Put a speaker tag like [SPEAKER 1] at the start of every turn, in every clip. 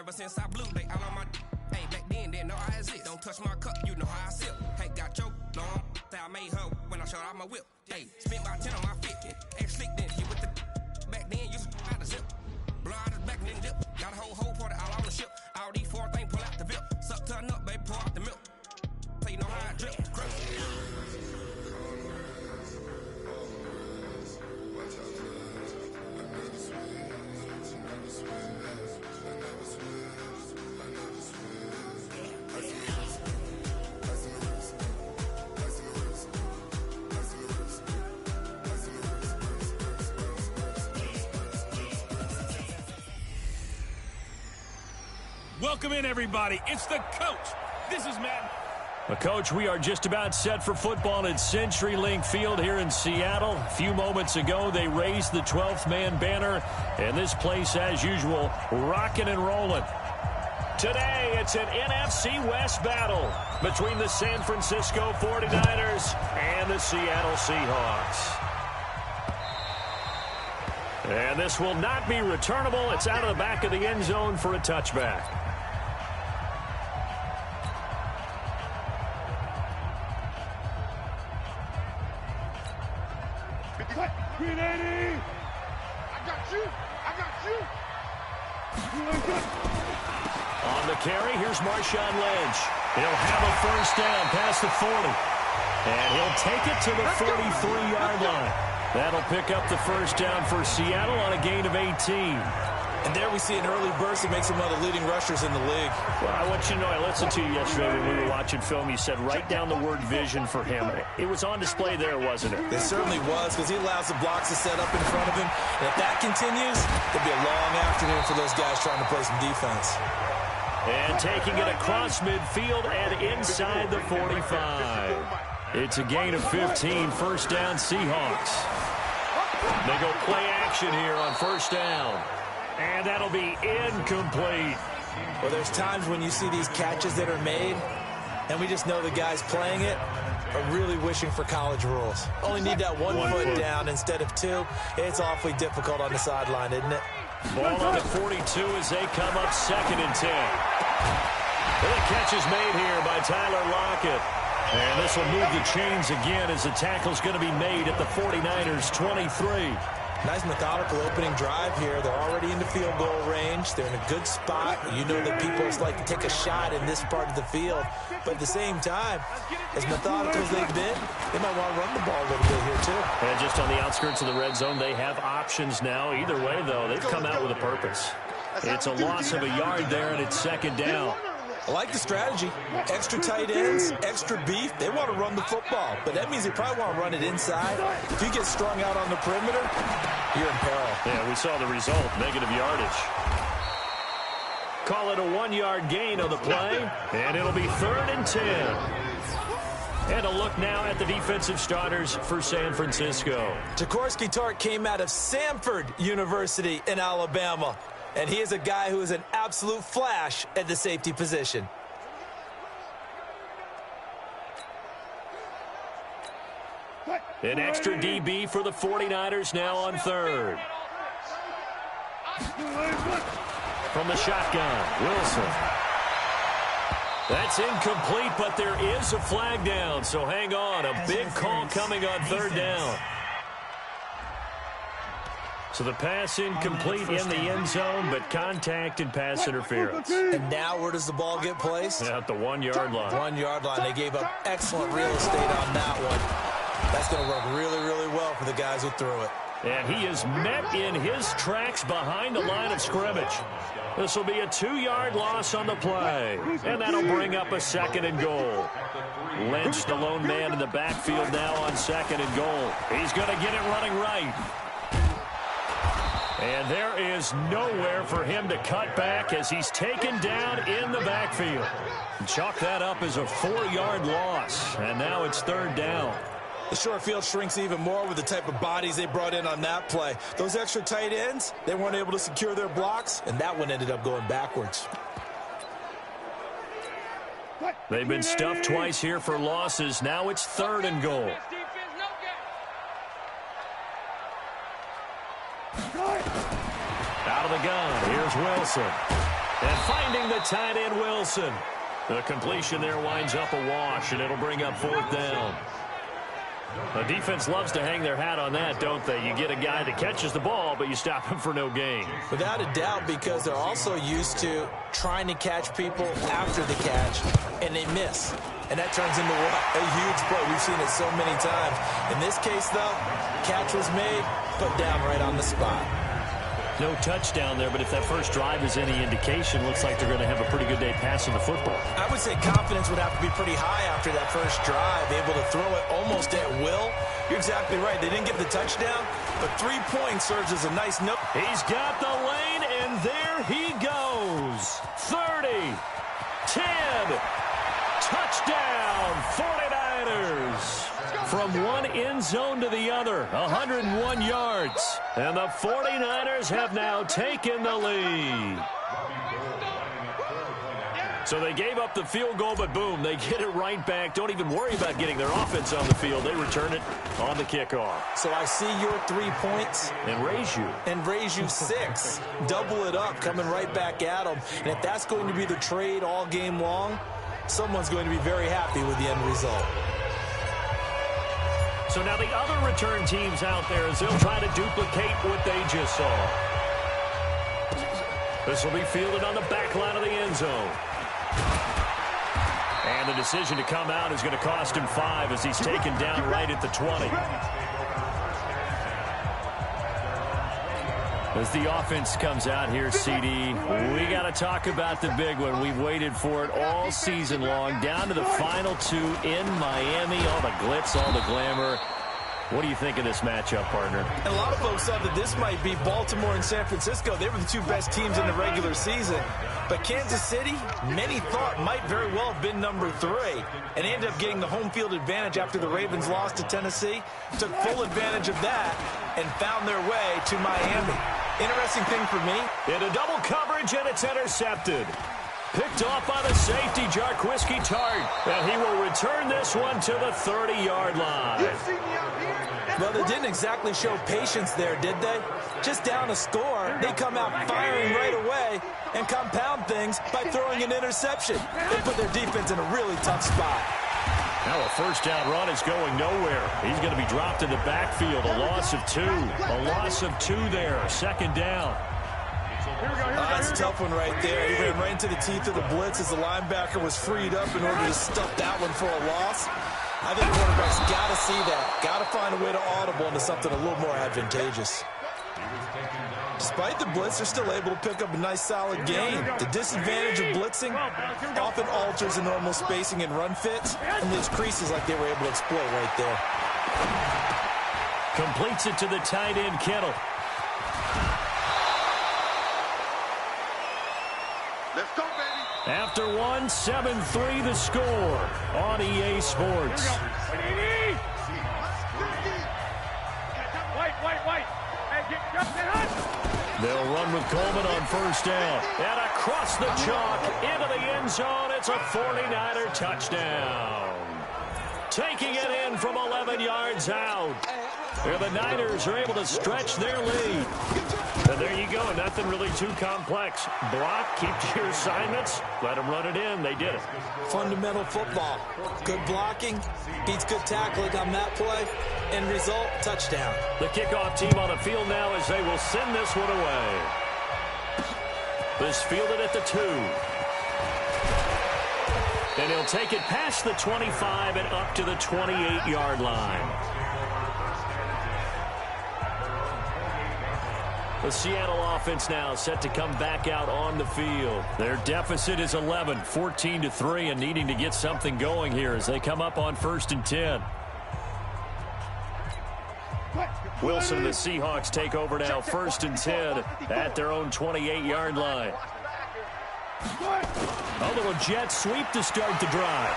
[SPEAKER 1] Ever since I blew, they all on my. Hey, back then, didn't know I exist. Don't touch my cup, you know how I sip. Hey, got your long. I made her when I showed out my whip. Hey, spent about 10 on my fit. X slick, then you with the. Back then, you out the zip. Blow out his back, then dip. Got a whole party all on the ship. All these four things pull out the VIP. Suck, turn up, baby, pour out the milk. So you know how I drip.
[SPEAKER 2] Welcome in, everybody. It's the coach. This is Madden.
[SPEAKER 3] Well, Coach, we are just about set for football at CenturyLink Field here in Seattle. A few moments ago, they raised the 12th man banner, and this place, as usual, rocking and rolling. Today, it's an NFC West battle between the San Francisco 49ers and the Seattle Seahawks. And this will not be returnable. It's out of the back of the end zone for a touchback. On the carry, here's Marshawn Lynch. He'll have a first down past the 40. And he'll take it to the 43-yard line. That'll pick up the first down for Seattle on a gain of 18.
[SPEAKER 4] And there we see an early burst that makes him one of the leading rushers in the league.
[SPEAKER 3] Well, I want you to know, I listened to you yesterday when we were watching film. You said write down the word vision for him. It was on display there, wasn't it?
[SPEAKER 4] It certainly was, because he allows the blocks to set up in front of him. And if that continues, it'll be a long afternoon for those guys trying to play some defense.
[SPEAKER 3] And taking it across midfield and inside the 45. It's a gain of 15, first down Seahawks. They go play action here on first down. And that'll be incomplete.
[SPEAKER 4] Well, there's times when you see these catches that are made, and we just know the guys playing it are really wishing for college rules. Only need that one foot down instead of two. It's awfully difficult on the sideline, isn't it?
[SPEAKER 3] Ball on the 42 as they come up 2nd and 10. And the catch is made here by Tyler Lockett. And this will move the chains again as the tackle's going to be made at the 49ers 23.
[SPEAKER 4] Nice methodical opening drive here. They're already into field goal range. They're in a good spot. You know that people like to take a shot in this part of the field. But at the same time, as methodical as they've been, they might want to run the ball a little bit here too.
[SPEAKER 3] And just on the outskirts of the red zone, they have options now. Either way, though, they've come out with a purpose. It's a loss of a yard there, and it's 2nd down.
[SPEAKER 4] I like the strategy. Extra tight ends, extra beef. They want to run the football, but that means they probably want to run it inside. If you get strung out on the perimeter, you're in peril.
[SPEAKER 3] Yeah, we saw the result, negative yardage. Call it a 1-yard gain on the play, and it'll be 3rd and 10. And a look now at the defensive starters for San Francisco.
[SPEAKER 4] Jaworski Tartt came out of Samford University in Alabama. And he is a guy who is an absolute flash at the safety position.
[SPEAKER 3] An extra DB for the 49ers now on 3rd. From the shotgun, Wilson. That's incomplete, but there is a flag down, so hang on. A big call coming on 3rd down. So the pass incomplete in the end zone, but contact and pass interference.
[SPEAKER 4] And now where does the ball get placed?
[SPEAKER 3] At the 1-yard line.
[SPEAKER 4] 1-yard line. They gave up excellent real estate on that one. That's going to work really, really well for the guys who threw it.
[SPEAKER 3] And he is met in his tracks behind the line of scrimmage. This will be a 2-yard loss on the play. And that'll bring up a 2nd and goal. Lynch, the lone man in the backfield now on 2nd and goal. He's going to get it running right. And there is nowhere for him to cut back as he's taken down in the backfield. Chalk that up as a 4-yard loss. And now it's 3rd down.
[SPEAKER 4] The short field shrinks even more with the type of bodies they brought in on that play. Those extra tight ends, they weren't able to secure their blocks, and that one ended up going backwards.
[SPEAKER 3] They've been stuffed twice here for losses. Now it's 3rd and goal. Out of the gun, here's Wilson. And finding the tight end, Wilson. The completion there winds up a wash, and it'll bring up 4th down. The defense loves to hang their hat on that, don't they? You get a guy that catches the ball, but you stop him for no gain.
[SPEAKER 4] Without a doubt, because they're also used to trying to catch people after the catch, and they miss. And that turns into what? A huge play. We've seen it so many times. In this case, though, catch was made, put down right on the spot.
[SPEAKER 3] No touchdown there, but if that first drive is any indication, looks like they're going to have a pretty good day passing the football.
[SPEAKER 4] I would say confidence would have to be pretty high after that first drive, able to throw it almost at will. You're exactly right. They didn't get the touchdown, but 3 points serves as a nice note.
[SPEAKER 3] He's got the lane, and there he goes. 30, 10, touchdown, 49ers. From one end zone to the other, 101 yards. And the 49ers have now taken the lead. So they gave up the field goal, but boom, they get it right back. Don't even worry about getting their offense on the field. They return it on the kickoff.
[SPEAKER 4] So I see your 3 points.
[SPEAKER 3] And raise you.
[SPEAKER 4] And raise you 6. Double it up, coming right back at them. And if that's going to be the trade all game long, someone's going to be very happy with the end result.
[SPEAKER 3] So now the other return teams out there as they'll try to duplicate what they just saw. This will be fielded on the back line of the end zone. And the decision to come out is going to cost him 5 as he's taken down right at the 20. As the offense comes out here, CD, we got to talk about the big one. We've waited for it all season long, down to the final 2 in Miami. All the glitz, all the glamour. What do you think of this matchup, partner?
[SPEAKER 4] And a lot of folks thought that this might be Baltimore and San Francisco. They were the 2 best teams in the regular season. But Kansas City, many thought might very well have been number 3. And ended up getting the home field advantage after the Ravens lost to Tennessee. Took full advantage of that and found their way to Miami. Interesting thing for me.
[SPEAKER 3] Into double coverage, and it's intercepted. Picked off by the safety, Jarquiski Tart. And he will return this one to the 30-yard line.
[SPEAKER 4] Well, they didn't exactly show patience there, did they? Just down a score, they come out firing right away and compound things by throwing an interception. They put their defense in a really tough spot.
[SPEAKER 3] Now a first down run is going nowhere. He's going to be dropped in the backfield. A loss of 2. A loss of 2 there. 2nd down.
[SPEAKER 4] That's a tough one right there. He ran right into the teeth of the blitz as the linebacker was freed up in order to stuff that one for a loss. I think quarterbacks got to see that. Got to find a way to audible into something a little more advantageous. Despite the blitz, they're still able to pick up a nice solid gain. The disadvantage of blitzing often alters the normal spacing and run fits and leaves creases like they were able to exploit right there.
[SPEAKER 3] Completes it to the tight end, Kittle.
[SPEAKER 5] Let's go, baby.
[SPEAKER 3] After 1, 7-3 the score on EA Sports. They'll run with Coleman on first down. And across the chalk into the end zone. It's a 49er touchdown. Taking it in from 11 yards out. And the Niners are able to stretch their lead. And there you go. Nothing really too complex. Block, keep to your assignments. Let them run it in. They did it.
[SPEAKER 4] Fundamental football. Good blocking beats good tackling on that play. End result, touchdown.
[SPEAKER 3] The kickoff team on the field now as they will send this one away. This fielded at the 2. And he'll take it past the 25 and up to the 28-yard line. The Seattle offense now set to come back out on the field. Their deficit is 11, 14-3, and needing to get something going here as they come up on 1st and 10. Wilson and the Seahawks take over now, 1st and 10 at their own 28-yard line. A little jet sweep to start the drive.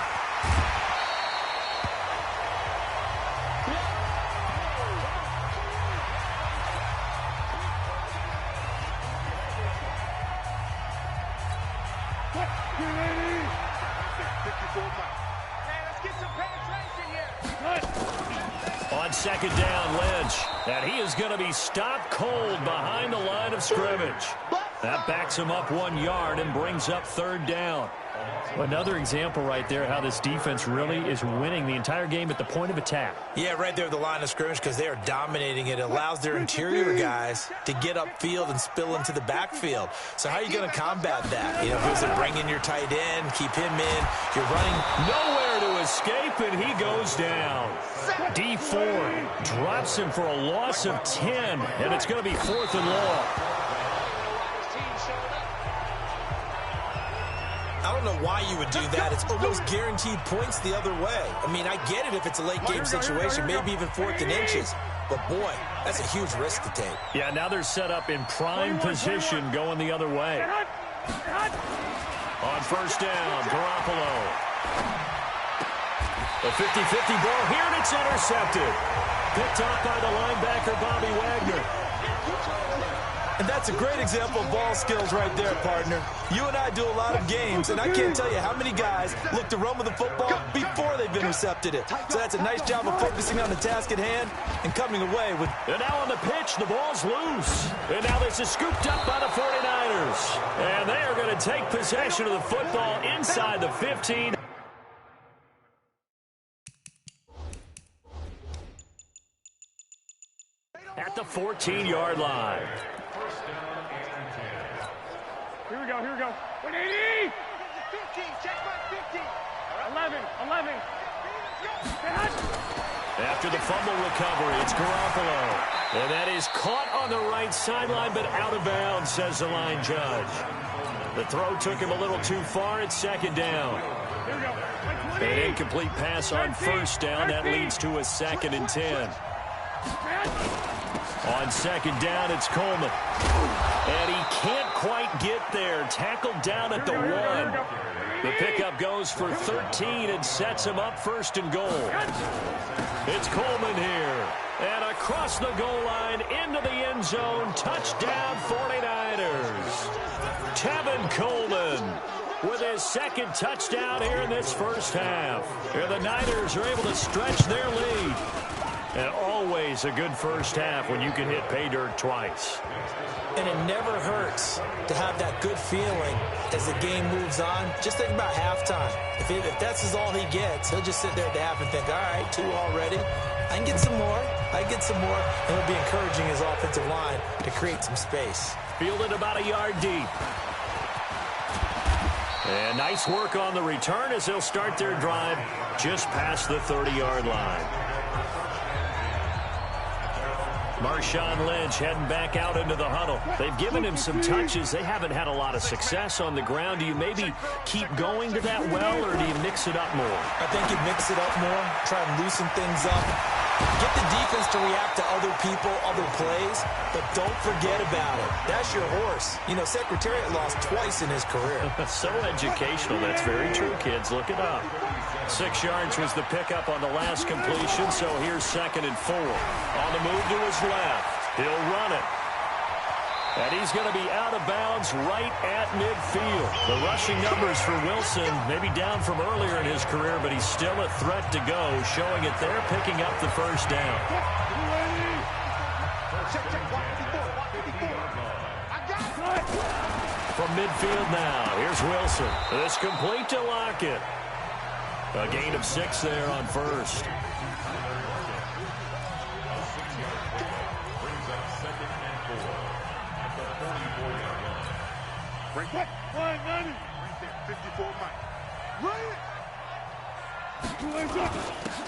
[SPEAKER 3] On 2nd down, Lynch. And he is going to be stopped cold behind the line of scrimmage. That backs him up 1 yard and brings up 3rd down. Another example right there how this defense really is winning the entire game at the point of attack.
[SPEAKER 4] Yeah, right there at the line of scrimmage because they are dominating it. It allows their interior guys to get upfield and spill into the backfield. So how are you going to combat that? You know, who's it bring in your tight end, keep him in. You're running
[SPEAKER 3] nowhere to escape, and he goes down. D4 drops him for a loss of 10, and it's going to be 4th and long.
[SPEAKER 4] I don't know why you would do that. It's almost guaranteed points the other way. I mean, I get it if it's a late game situation, maybe even 4th and inches. But, boy, that's a huge risk to take.
[SPEAKER 3] Yeah, now they're set up in prime position going the other way. On 1st down, Garoppolo. A 50-50 ball here, and it's intercepted. Picked off by the linebacker, Bobby Wagner.
[SPEAKER 4] And that's a great example of ball skills right there, partner. You and I do a lot of games, and I can't tell you how many guys look to run with the football before they've intercepted it. So that's a nice job of focusing on the task at hand and coming away with...
[SPEAKER 3] And now on the pitch, the ball's loose. And now this is scooped up by the 49ers. And they are going to take possession of the football inside the 15. At the 14-yard line.
[SPEAKER 6] Here we go, here we go. 180! 15, check back 15. 11.
[SPEAKER 3] After the fumble recovery, it's Garoppolo. And that is caught on the right sideline, but out of bounds, says the line judge. The throw took him a little too far. It's 2nd down.
[SPEAKER 6] Here we go.
[SPEAKER 3] An incomplete pass on 1st down. That leads to a 2nd and 10. On 2nd down, it's Coleman. And he can't quite get there. Tackled down at the 1. The pickup goes for 13 and sets him up 1st and goal. It's Coleman here. And across the goal line into the end zone. Touchdown 49ers. Tevin Coleman with his 2nd touchdown here in this first half. And the Niners are able to stretch their lead. And always a good first half when you can hit pay dirt twice.
[SPEAKER 4] And it never hurts to have that good feeling as the game moves on. Just think about halftime. If that's all he gets, he'll just sit there at the half and think, all right, 2 already. I can get some more. And he'll be encouraging his offensive line to create some space.
[SPEAKER 3] Fielded about a yard deep. And nice work on the return as they'll start their drive just past the 30-yard line. Marshawn Lynch heading back out into the huddle. They've given him some touches. They haven't had a lot of success on the ground. Do you maybe keep going to that well, or do you mix it up more?
[SPEAKER 4] I think you mix it up more, try and loosen things up. Get the defense to react to other people, other plays, but don't forget about it. That's your horse. You know, Secretariat lost twice in his career.
[SPEAKER 3] So educational. That's very true, kids. Look it up. 6 yards was the pickup on the last completion, so here's 2nd and 4. On the move to his left. He'll run it. And he's going to be out of bounds right at midfield. The rushing numbers for Wilson maybe down from earlier in his career, but he's still a threat to go, showing it there, picking up the 1st down. From midfield now, here's Wilson. This complete to Lockett. A gain of 6 there on 1st.
[SPEAKER 6] Break it. 54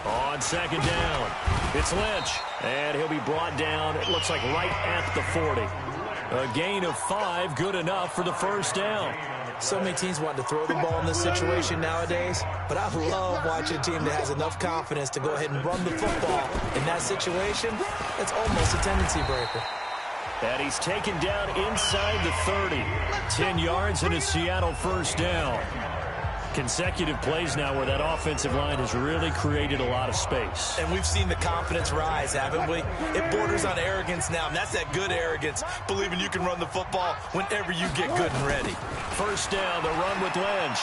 [SPEAKER 3] On 2nd down, it's Lynch. And he'll be brought down, it looks like right at the 40. A gain of 5, good enough for the 1st down.
[SPEAKER 4] So many teams want to throw the ball in this situation nowadays, but I love watching a team that has enough confidence to go ahead and run the football. In that situation, it's almost a tendency breaker.
[SPEAKER 3] And he's taken down inside the 30. 10 yards and a Seattle 1st down. Consecutive plays now where that offensive line has really created a lot of space.
[SPEAKER 4] And we've seen the confidence rise, haven't we? It borders on arrogance now, and that's that good arrogance, believing you can run the football whenever you get good and ready.
[SPEAKER 3] 1st down, the run with Lynch.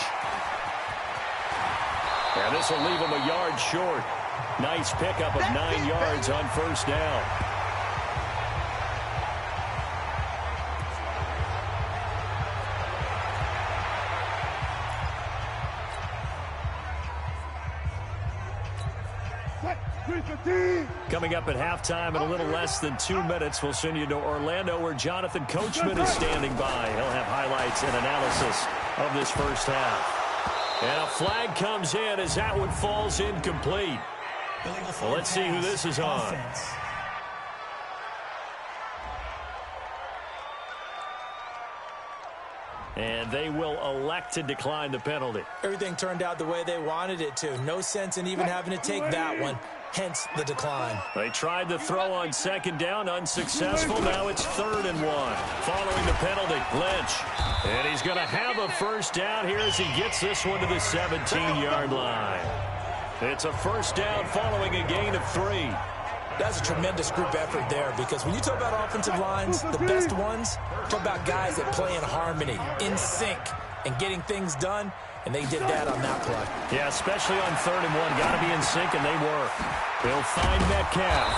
[SPEAKER 3] And this will leave him a yard short. Nice pickup of 9 yards on 1st down. Coming up at halftime in a little less than 2 minutes, we'll send you to Orlando where Jonathan Coachman is standing by. He'll have highlights and analysis of this first half. And a flag comes in as that one falls incomplete. Well, let's see who this is on. And they will elect to decline the penalty.
[SPEAKER 4] Everything turned out the way they wanted it to. No sense in even having to take that one. Hence the decline.
[SPEAKER 3] They tried to throw on second down, unsuccessful. Now it's 3rd and 1. Following the penalty, Lynch. And he's going to have a first down here as he gets this one to the 17-yard line. It's a first down following a gain of 3.
[SPEAKER 4] That's a tremendous group effort there, because when you talk about offensive lines, the best ones, talk about guys that play in harmony, in sync, and getting things done, and they did that on that play.
[SPEAKER 3] Yeah, especially on 3rd and 1. Got to be in sync, and they were. They'll find Metcalf.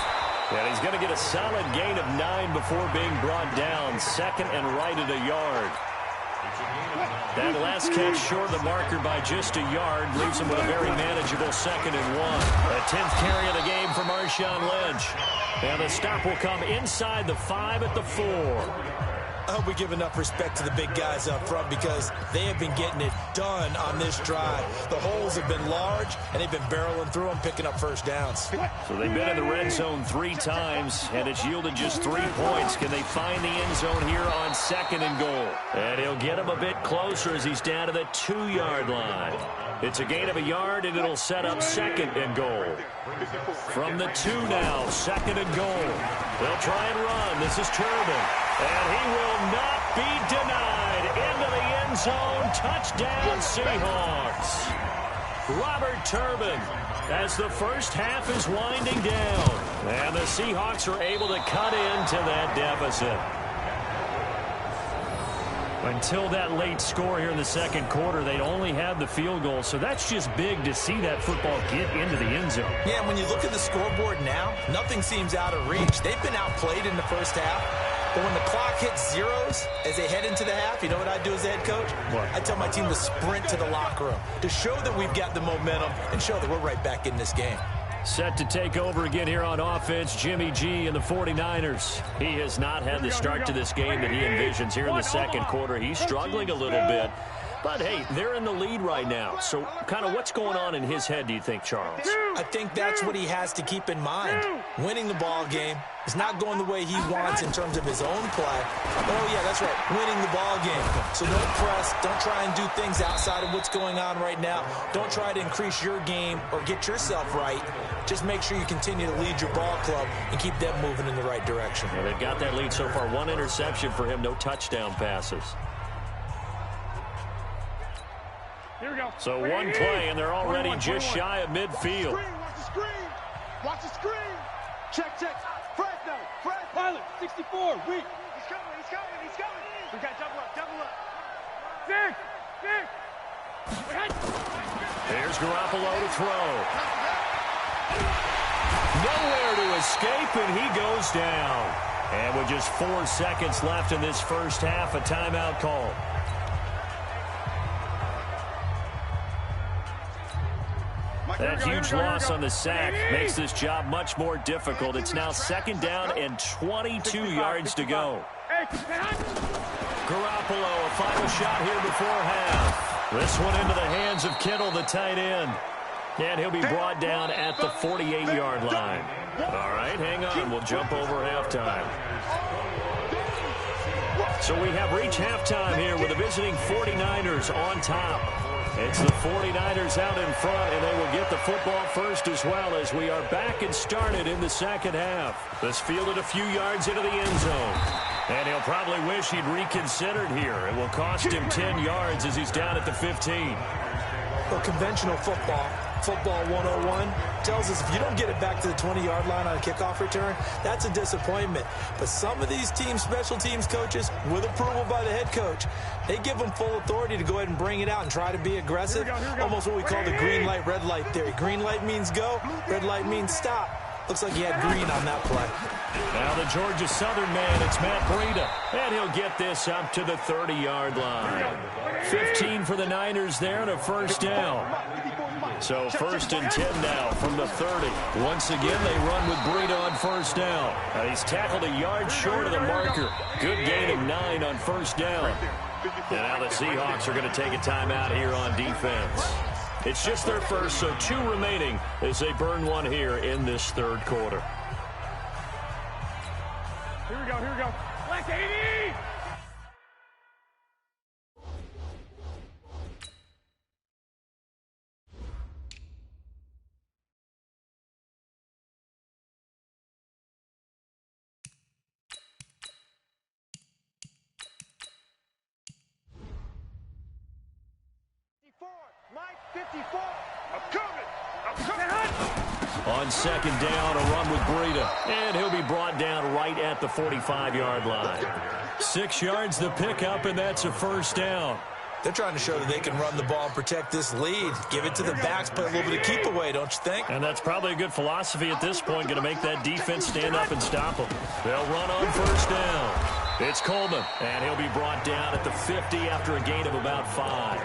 [SPEAKER 3] And he's going to get a solid gain of 9 before being brought down. 2nd and right at a yard. That last catch short of the marker by just a yard leaves him with a very manageable 2nd and 1. A 10th carry of the game for Marshawn Lynch. And the stop will come inside the 5 at the 4.
[SPEAKER 4] I hope we give enough respect to the big guys up front, because they have been getting it done on this drive. The holes have been large, and they've been barreling through them, picking up first downs.
[SPEAKER 3] So they've been in the red zone 3 times, and it's yielded just 3 points. Can they find the end zone here on 2nd and goal? And he'll get him a bit closer as he's down to the 2-yard line. It's a gain of a yard, and it'll set up 2nd and goal. From the 2 now, 2nd and goal. They'll try and run. This is Turbin. And he will not be denied. Into the end zone. Touchdown, Seahawks. Robert Turbin, as the first half is winding down. And the Seahawks are able to cut into that deficit. Until that late score here in the 2nd quarter, they'd only had the field goal. So that's just big to see that football get into the end zone.
[SPEAKER 4] Yeah, when you look at the scoreboard now, nothing seems out of reach. They've been outplayed in the first half. But when the clock hits zeros as they head into the half, you know what I do as the head coach?
[SPEAKER 3] What?
[SPEAKER 4] I tell my team to sprint to the locker room to show that we've got the momentum and show that we're right back in this game.
[SPEAKER 3] Set to take over again here on offense, Jimmy G and the 49ers. He has not had the start to this game that he envisions here in the 2nd quarter. He's struggling a little bit. But, hey, they're in the lead right now. So, kind of what's going on in his head, do you think, Charles?
[SPEAKER 4] I think that's what he has to keep in mind. Winning the ball game is not going the way he wants in terms of his own play. Oh, yeah, that's right, winning the ball game. So don't press. Don't try and do things outside of what's going on right now. Don't try to increase your game or get yourself right. Just make sure you continue to lead your ball club and keep them moving in the right direction.
[SPEAKER 3] Well, they've got that lead so far. 1 interception for him, no touchdown passes.
[SPEAKER 6] Here we go.
[SPEAKER 3] So 1 play, and they're already just shy of midfield.
[SPEAKER 5] Watch the screen. Watch the screen.
[SPEAKER 6] Check. Fresno. Pilot, 64. Weak.
[SPEAKER 5] He's coming.
[SPEAKER 6] We got double up. Six.
[SPEAKER 3] There's Garoppolo to throw. Nowhere to escape, and he goes down. And with just 4 seconds left in this first half, a timeout call. That huge loss on the sack makes this job much more difficult. It's now 2nd down and 22 yards to go. Garoppolo, a final shot here before half. This one into the hands of Kittle, the tight end. And he'll be brought down at the 48-yard line. All right, hang on. We'll jump over halftime. So we have reached halftime here with the visiting 49ers on top. It's the 49ers out in front, and they will get the football first as well as we are back and started in the 2nd half. This fielded a few yards into the end zone. And he'll probably wish he'd reconsidered here. It will cost him 10 yards as he's down at the 15.
[SPEAKER 4] Well, conventional football 101, tells us if you don't get it back to the 20-yard line on a kickoff return, that's a disappointment. But some of these teams, special teams coaches, with approval by the head coach, they give them full authority to go ahead and bring it out and try to be aggressive. Here we go. Almost what we call the green light, red light theory. Green light means go, red light means stop. Looks like he had green on that play.
[SPEAKER 3] Now the Georgia Southern man, it's Matt Breida. And he'll get this up to the 30-yard line. 15 for the Niners there and a first down. So first and 10 now from the 30. Once again, they run with Breida on first down. He's tackled a yard short of the marker. Good gain of 9 on first down. And now the Seahawks are going to take a timeout here on defense. It's just their first, so 2 remaining as they burn one here in this third quarter.
[SPEAKER 6] Here we go, here we go. Black 80!
[SPEAKER 5] Mike 54. I'm coming.
[SPEAKER 3] On second down, a run with Breida. And he'll be brought down right at the 45-yard line. 6 yards the pickup, and that's a first down.
[SPEAKER 4] They're trying to show that they can run the ball and protect this lead. Give it to the backs, play a little bit of keep away, don't you think?
[SPEAKER 3] And that's probably a good philosophy at this point, going to make that defense stand up and stop them. They'll run on first down. It's Coleman, and he'll be brought down at the 50 after a gain of about 5.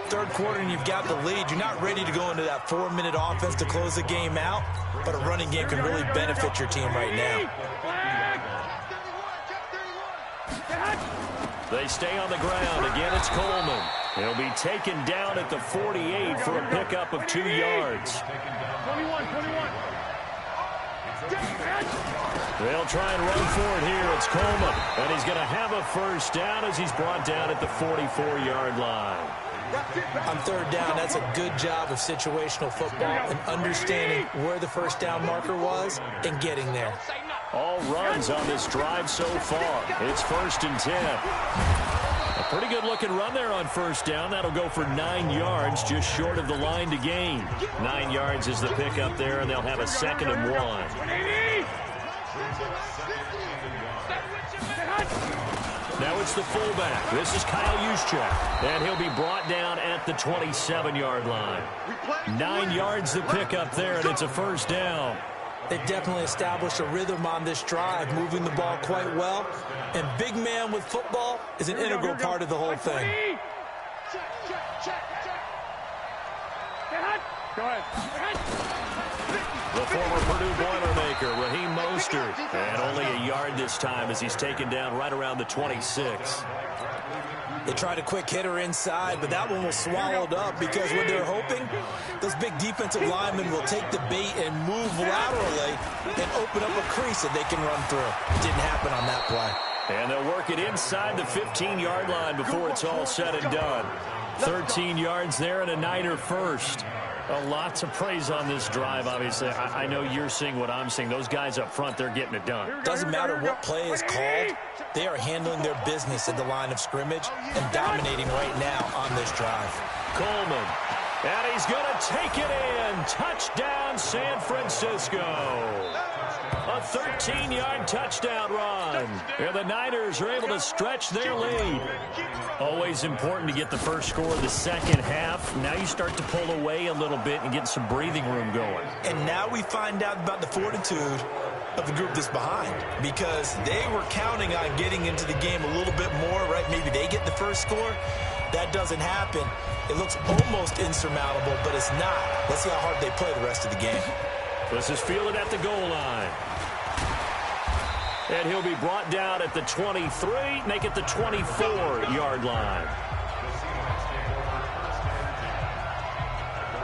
[SPEAKER 4] Third quarter and you've got the lead. You're not ready to go into that 4-minute offense to close the game out, but a running game can really benefit your team right now.
[SPEAKER 3] They stay on the ground. Again, it's Coleman. He'll be taken down at the 48 for a pickup of 2 yards.
[SPEAKER 6] 21.
[SPEAKER 3] They'll try and run for it here. It's Coleman, and he's going to have a first down as he's brought down at the 44-yard line.
[SPEAKER 4] On third down, that's a good job of situational football and understanding where the first down marker was and getting there.
[SPEAKER 3] All runs on this drive so far. It's first and 10. A pretty good-looking run there on first down. That'll go for 9 yards, just short of the line to gain. 9 yards is the pickup there, and they'll have a 2nd and 1. Now it's the fullback. This is Kyle Juszczyk, and he'll be brought down at the 27-yard line. 9 yards the pickup there, and it's a first down.
[SPEAKER 4] They definitely established a rhythm on this drive, moving the ball quite well. And big man with football is an integral part of the whole thing.
[SPEAKER 6] Go ahead.
[SPEAKER 3] The former Purdue Boilermaker, Raheem Mostert, and only a yard this time as he's taken down right around the 26.
[SPEAKER 4] They tried a quick hitter inside, but that one was swallowed up because what they're hoping, those big defensive linemen will take the bait and move laterally and open up a crease that they can run through. It didn't happen on that play.
[SPEAKER 3] And they'll work it inside the 15-yard line before it's all said and done. 13 yards there and a Niner first. Lots of praise on this drive, obviously. I know you're seeing what I'm seeing. Those guys up front, they're getting it done.
[SPEAKER 4] Doesn't matter what play is called. They are handling their business at the line of scrimmage and dominating right now on this drive.
[SPEAKER 3] Coleman, and he's going to take it in. Touchdown, San Francisco. A 13-yard touchdown run. And the Niners are able to stretch their lead. Always important to get the first score of the second half. Now you start to pull away a little bit and get some breathing room going.
[SPEAKER 4] And now we find out about the fortitude of the group that's behind, because they were counting on getting into the game a little bit more, right? Maybe they get the first score. That doesn't happen. It looks almost insurmountable, but it's not. Let's see how hard they play the rest of the game.
[SPEAKER 3] This is fielded at the goal line. And he'll be brought down at the 23, make it the 24-yard line.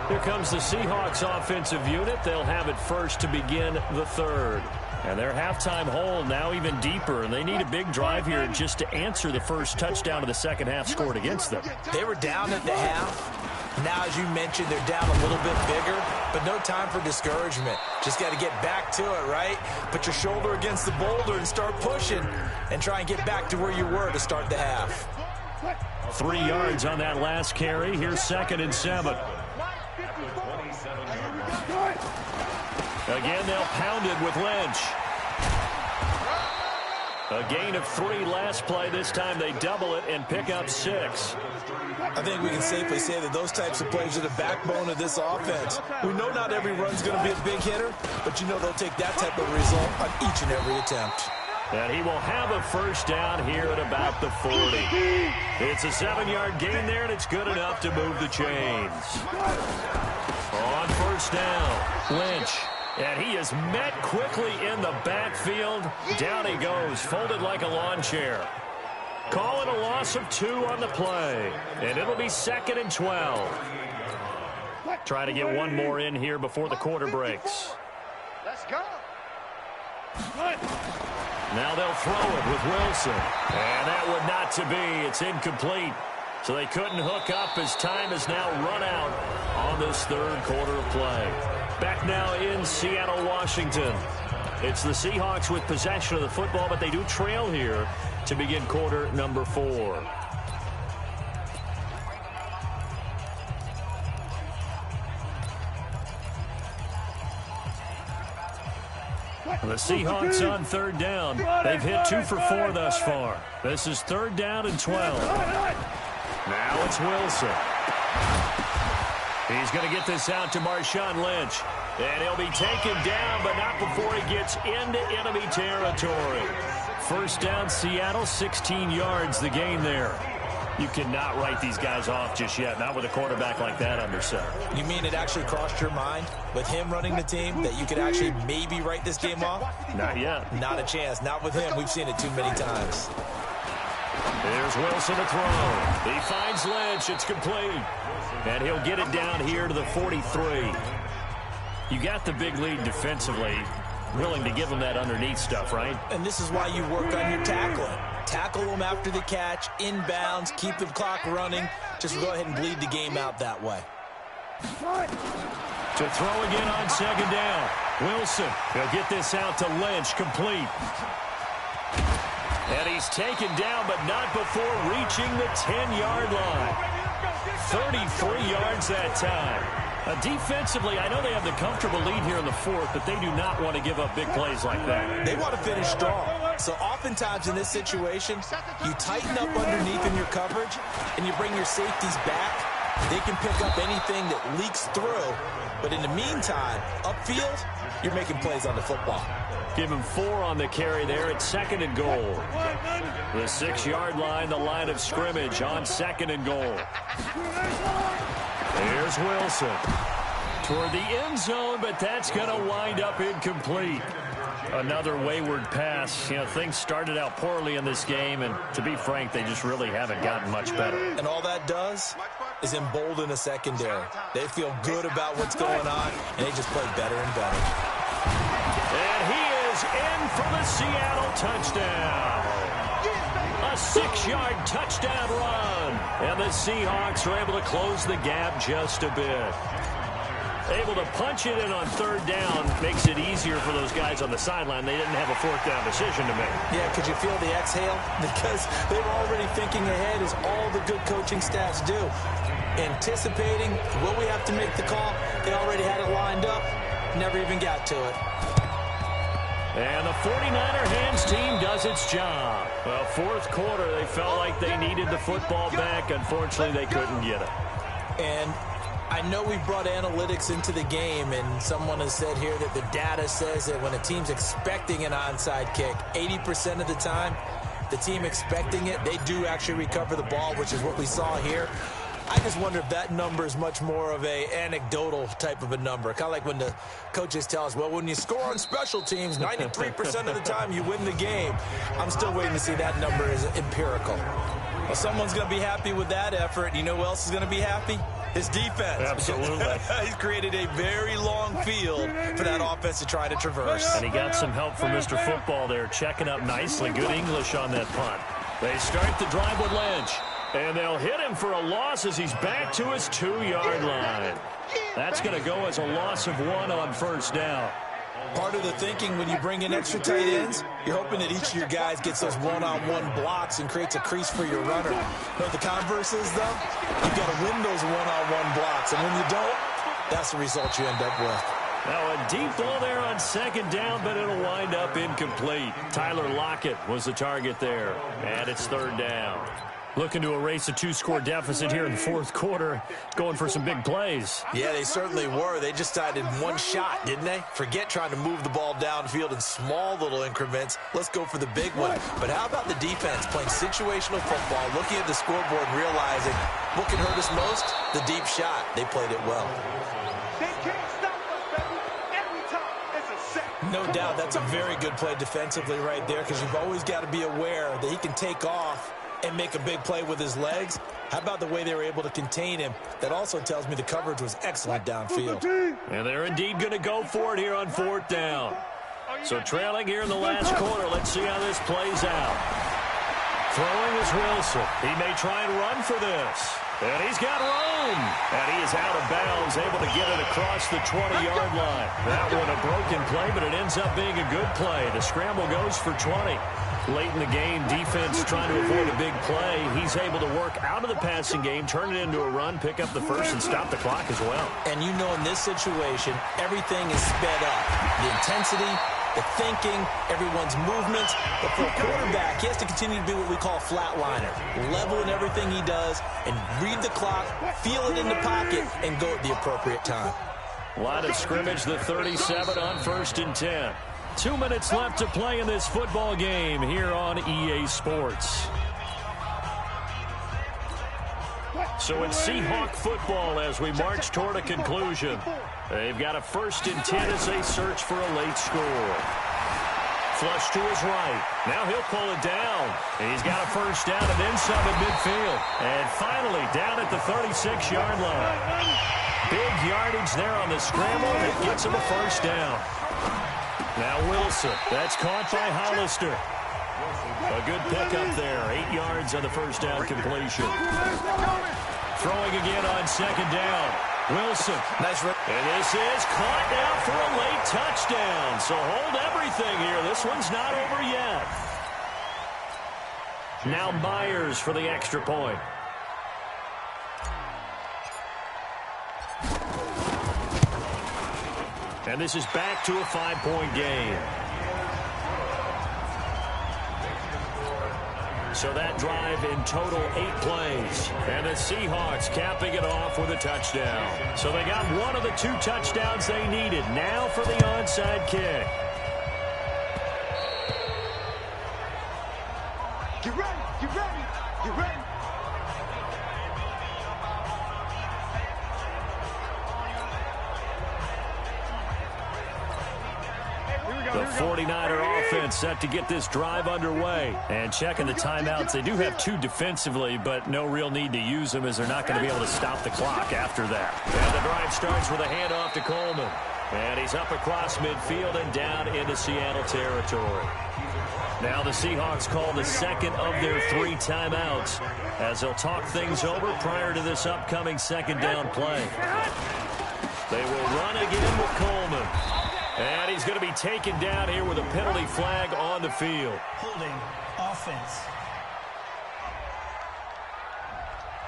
[SPEAKER 3] Here comes the Seahawks offensive unit. They'll have it first to begin the third. And their halftime hole now even deeper, and they need a big drive here just to answer the first touchdown of the second half scored against them.
[SPEAKER 4] They were down at the half. Now, as you mentioned, they're down a little bit bigger, but no time for discouragement. Just got to get back to it, right? Put your shoulder against the boulder and start pushing and try and get back to where you were to start the half.
[SPEAKER 3] 3 yards on that last carry. Here's 2nd and 7. Again, they'll pound it with Lynch. A gain of 3 last play. This time they double it and pick up 6.
[SPEAKER 4] I think we can safely say that those types of plays are the backbone of this offense. We know not every run's going to be a big hitter, but you know they'll take that type of result on each and every attempt.
[SPEAKER 3] And he will have a first down here at about the 40. It's a 7-yard gain there, and it's good enough to move the chains. On first down, Lynch. And he is met quickly in the backfield. Down he goes, folded like a lawn chair. Calling a loss of 2 on the play. And it'll be 2nd and 12. Trying to get one more in here before the quarter breaks.
[SPEAKER 5] Let's go.
[SPEAKER 3] Now they'll throw it with Wilson. And that would not to be. It's incomplete. So they couldn't hook up as time has now run out on this third quarter of play. Back now in Seattle, Washington. It's the Seahawks with possession of the football, but they do trail here to begin quarter number 4. The Seahawks on third down. They've hit 2 for 4 thus far. This is 3rd down and 12. Now it's Wilson. He's going to get this out to Marshawn Lynch. And he'll be taken down, but not before he gets into enemy territory. First down, Seattle, 16 yards the gain there. You cannot write these guys off just yet, not with a quarterback like that under center.
[SPEAKER 4] You mean it actually crossed your mind with him running the team that you could actually maybe write this game off?
[SPEAKER 3] Not yet.
[SPEAKER 4] Not a chance. Not with him. We've seen it too many times.
[SPEAKER 3] There's Wilson to throw. He finds Lynch. It's complete. And he'll get it down here to the 43. You got the big lead defensively. Willing to give them that underneath stuff, right?
[SPEAKER 4] And this is why you work on your tackling. Tackle them after the catch, inbounds, keep the clock running. Just go ahead and bleed the game out that way.
[SPEAKER 3] To throw again on 2nd down. Wilson, he'll get this out to Lynch, complete. And he's taken down, but not before reaching the 10-yard line. 33 yards that time. Defensively, I know they have the comfortable lead here in the 4th, but they do not want to give up big plays like that.
[SPEAKER 4] They want to finish strong. So oftentimes in this situation, you tighten up underneath in your coverage, and you bring your safeties back. They can pick up anything that leaks through. But in the meantime, upfield, you're making plays on the football.
[SPEAKER 3] Give him 4 on the carry there at 2nd and goal. The 6-yard line, the line of scrimmage on 2nd and goal. Here's Wilson toward the end zone, but that's going to wind up incomplete. Another wayward pass. You know, things started out poorly in this game, and to be frank, they just really haven't gotten much better.
[SPEAKER 4] And all that does is embolden a secondary. They feel good about what's going on, and they just play better and better.
[SPEAKER 3] And he is in for the Seattle touchdown. A 6-yard touchdown run. And the Seahawks are able to close the gap just a bit. Able to punch it in on 3rd down makes it easier for those guys on the sideline. They didn't have a 4th down decision to make.
[SPEAKER 4] Yeah, could you feel the exhale? Because they were already thinking ahead, as all the good coaching staffs do. Anticipating, will we have to make the call? They already had it lined up. Never even got to it.
[SPEAKER 3] And the 49er hands team does its job. Well, 4th quarter, they felt like they needed the football back. Unfortunately, they couldn't get it.
[SPEAKER 4] And I know we brought analytics into the game, and someone has said here that the data says that when a team's expecting an onside kick, 80% of the time, the team expecting it, they do actually recover the ball, which is what we saw here. I just wonder if that number is much more of a anecdotal type of a number. Kind of like when the coaches tell us, well, when you score on special teams, 93% of the time you win the game. I'm still waiting to see that number is empirical. Well, someone's going to be happy with that effort. You know who else is going to be happy? His defense.
[SPEAKER 3] Absolutely.
[SPEAKER 4] He's created a very long field for that offense to try to traverse.
[SPEAKER 3] And he got some help from Mr. Football there, checking up nicely. Good English on that punt. They start the drive with Lynch. And they'll hit him for a loss as he's back to his 2-yard line. That's going to go as a loss of 1 on 1st down.
[SPEAKER 4] Part of the thinking when you bring in extra tight ends, you're hoping that each of your guys gets those one-on-one blocks and creates a crease for your runner. But the converse is, though, you've got to win those one-on-one blocks. And when you don't, that's the result you end up with.
[SPEAKER 3] Now a deep ball there on 2nd down, but it'll wind up incomplete. Tyler Lockett was the target there, and it's 3rd down. Looking to erase a 2-score deficit here in the fourth quarter, going for some big plays.
[SPEAKER 4] Yeah, they certainly were. They just decided one shot, didn't they? Forget trying to move the ball downfield in small little increments. Let's go for the big one. But how about the defense playing situational football, looking at the scoreboard and realizing what can hurt us most? The deep shot. They played it well.
[SPEAKER 5] They can't stop us, baby. Every time it's a sack.
[SPEAKER 4] No doubt that's a very good play defensively right there, because you've always got to be aware that he can take off and make a big play with his legs. How about the way they were able to contain him? That also tells me the coverage was excellent downfield.
[SPEAKER 3] And they're indeed going to go for it here on fourth down. So trailing here in the last quarter. Let's see how this plays out. Throwing is Wilson. He may try and run for this. And he's got room. And he is out of bounds, able to get it across the 20-yard line. That one a broken play, but it ends up being a good play. The scramble goes for 20. Late in the game, defense trying to avoid a big play. He's able to work out of the passing game, turn it into a run, pick up the first, and stop the clock as well.
[SPEAKER 4] And you know in this situation, everything is sped up. The intensity, the thinking, everyone's movements. But for a quarterback, he has to continue to be what we call a flatliner. Level in everything he does and read the clock, feel it in the pocket, and go at the appropriate time.
[SPEAKER 3] Line of scrimmage, the 37 on 1st and 10. 2 minutes left to play in this football game here on EA Sports. So it's Seahawk football as we march toward a conclusion. They've got a 1st and 10 as they search for a late score. Flush to his right. Now he'll pull it down. And he's got a first down and then some at midfield. And finally down at the 36-yard line. Big yardage there on the scramble. It gets him a first down. Now Wilson. That's caught by Hollister. A good pickup there. 8 yards on the first down completion. Throwing again on 2nd down. Wilson.
[SPEAKER 4] Nice run.
[SPEAKER 3] And this is caught now for a late touchdown. So hold everything here. This one's not over yet. Now Myers for the extra point. And this is back to a 5-point game. So that drive in total 8 plays. And the Seahawks capping it off with a touchdown. So they got one of the 2 touchdowns they needed. Now for the onside kick.
[SPEAKER 5] Get ready, get ready, get ready.
[SPEAKER 3] The 49er offense set to get this drive underway. And checking the timeouts, they do have 2 defensively, but no real need to use them as they're not going to be able to stop the clock after that. And the drive starts with a handoff to Coleman. And he's up across midfield and down into Seattle territory. Now the Seahawks call the second of their 3 timeouts as they'll talk things over prior to this upcoming 2nd down play. They will run again with Coleman. And he's going to be taken down here with a penalty flag on the field.
[SPEAKER 7] Holding offense.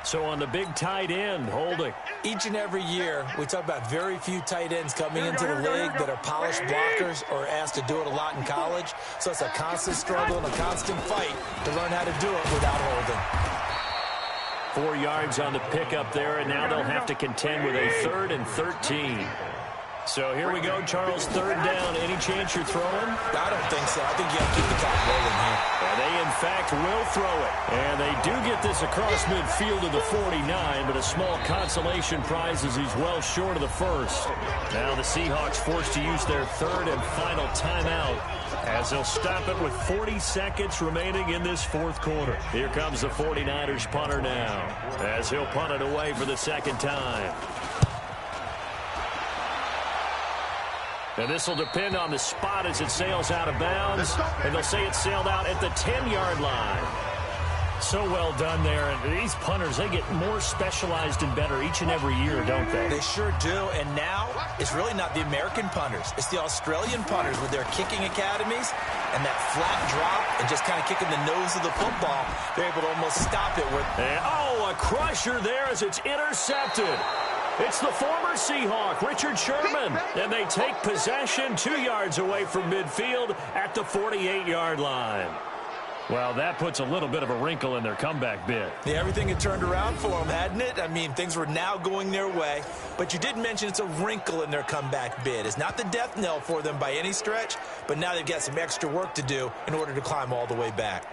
[SPEAKER 3] So on the big tight end, holding.
[SPEAKER 4] Each and every year, we talk about very few tight ends coming into the league that are polished blockers or asked to do it a lot in college. So it's a constant struggle and a constant fight to learn how to do it without holding.
[SPEAKER 3] 4 yards on the pickup there, and now they'll have to contend with a 3rd and 13. So here we go, Charles, 3rd down. Any chance you're throwing?
[SPEAKER 4] I don't think so. I think you have to keep the clock rolling here.
[SPEAKER 3] And they, in fact, will throw it. And they do get this across midfield to the 49, but a small consolation prize as he's well short of the first. Now the Seahawks forced to use their 3rd and final timeout as they'll stop it with 40 seconds remaining in this 4th quarter. Here comes the 49ers punter now as he'll punt it away for the 2nd time. And this will depend on the spot as it sails out of bounds. And they'll say it sailed out at the 10-yard line. So well done there. And these punters, they get more specialized and better each and every year, don't they?
[SPEAKER 4] They sure do. And now it's really not the American punters. It's the Australian punters with their kicking academies and that flat drop and just kind of kicking the nose of the football. They're able to almost stop it.
[SPEAKER 3] And, a crusher there as it's intercepted. It's the former Seahawk, Richard Sherman, and they take possession 2 yards away from midfield at the 48-yard line. Well, that puts a little bit of a wrinkle in their comeback bid.
[SPEAKER 4] Yeah, everything had turned around for them, hadn't it? I mean, things were now going their way. But you did mention it's a wrinkle in their comeback bid. It's not the death knell for them by any stretch, but now they've got some extra work to do in order to climb all the way back.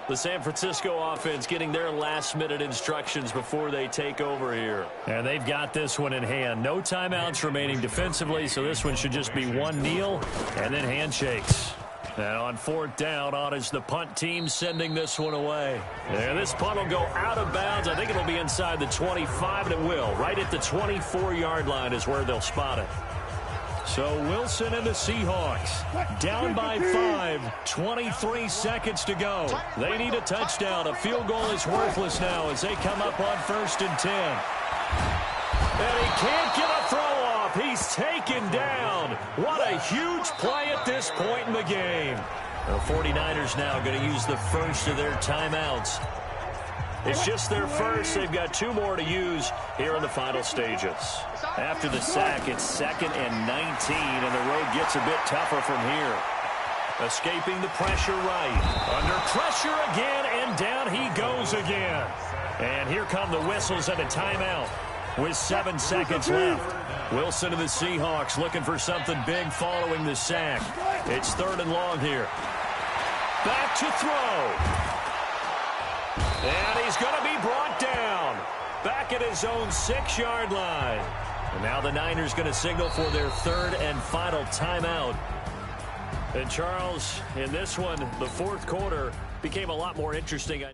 [SPEAKER 3] The San Francisco offense getting their last-minute instructions before they take over here. And they've got this one in hand. No timeouts remaining defensively, so this one should just be one kneel and then handshakes. And on fourth down, on is the punt team sending this one away. And this punt will go out of bounds. I think it'll be inside the 25, and it will. Right at the 24-yard line is where they'll spot it. So Wilson and the Seahawks down by 5, 23 seconds to go. They need a touchdown. A field goal is worthless now as they come up on 1st and 10. And he can't get a throw off. He's taken down. What a huge play at this point in the game. The 49ers now going to use the first of their timeouts. It's just their first. They've got 2 more to use here in the final stages. After the sack, it's 2nd and 19, and the road gets a bit tougher from here. Escaping the pressure right. Under pressure again, and down he goes again. And here come the whistles and a timeout with 7 seconds left. Wilson and the Seahawks looking for something big following the sack. It's 3rd and long here. Back to throw. And he's going to be brought down back at his own 6-yard line. And now the Niners going to signal for their 3rd and final timeout. And Charles, in this one, the 4th quarter became a lot more interesting.